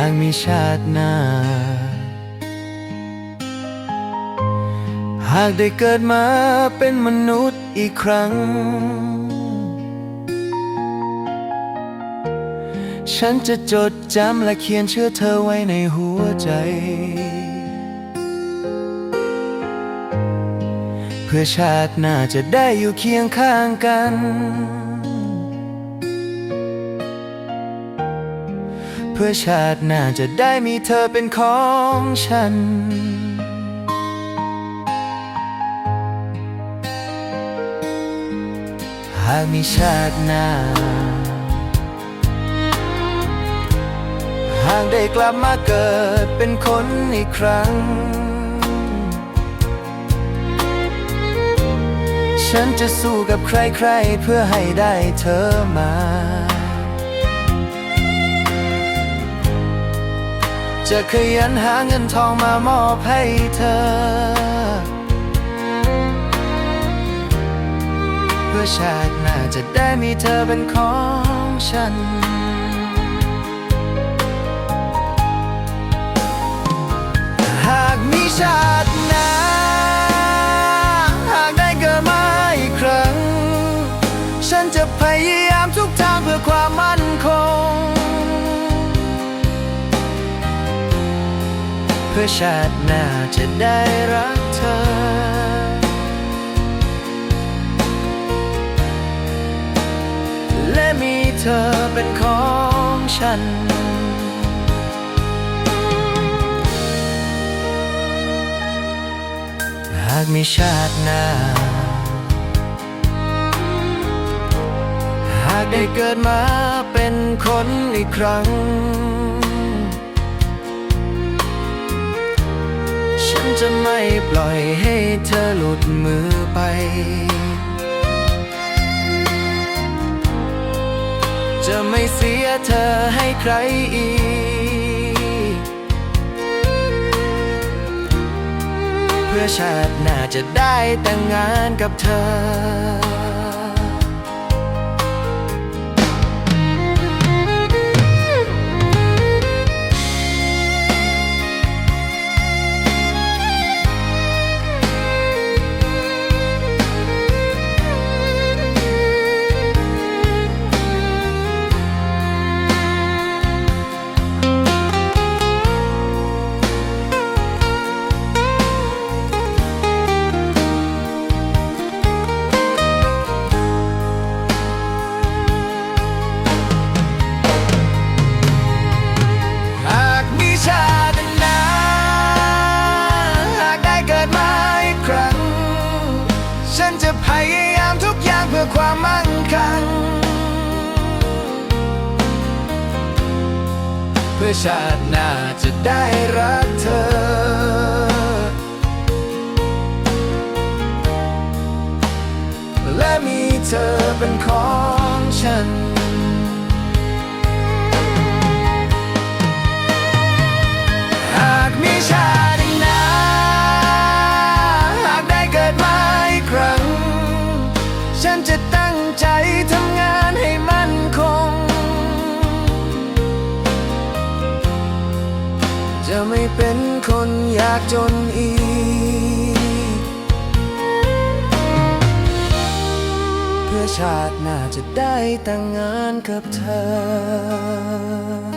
ากมีชาติหน้าหากได้เกิดมาเป็นมนุษย์อีกครั้งฉันจะจดจำและเขียนชื่อเธอไว้ในหัวใจเพื่อชาติหน้าจะได้อยู่เคียงข้างกันเพื่อชาติหน้าจะได้มีเธอเป็นของฉันหากมีชาติหน้าหากได้กลับมาเกิดเป็นคนอีกครั้งฉันจะสู้กับใครๆเพื่อให้ได้เธอมาจะขยันหาเงินทองมามอบให้เธอเพื่อชาติหน้าจะได้มีเธอเป็นของฉันหากมีชาติหน้าหากได้เกิดมาอีกครั้งฉันจะพยายามทุกทางเพื่อความมั่นคงเพื่อชาติหน้าจะได้รักเธอและมีเธอเป็นของฉันหากมีชาติหน้าหากได้เกิดมาเป็นคนอีกครั้งฉันจะไม่ปล่อยให้เธอหลุดมือไปจะไม่เสียเธอให้ใครอีกเพื่อชาติหน้าจะได้แต่งงานกับเธอฉันจะพยายามทุกอย่างเพื่อความมั่งคั่งเพื่อชาติหน้าจะได้รักเธอและมีเธอเป็นของฉันหากมีชาติฉันจะตั้งใจทำงานให้มั่นคงจะไม่เป็นคนยากจนอีกเพื่อชาติหน้าจะได้แต่งงานกับเธอ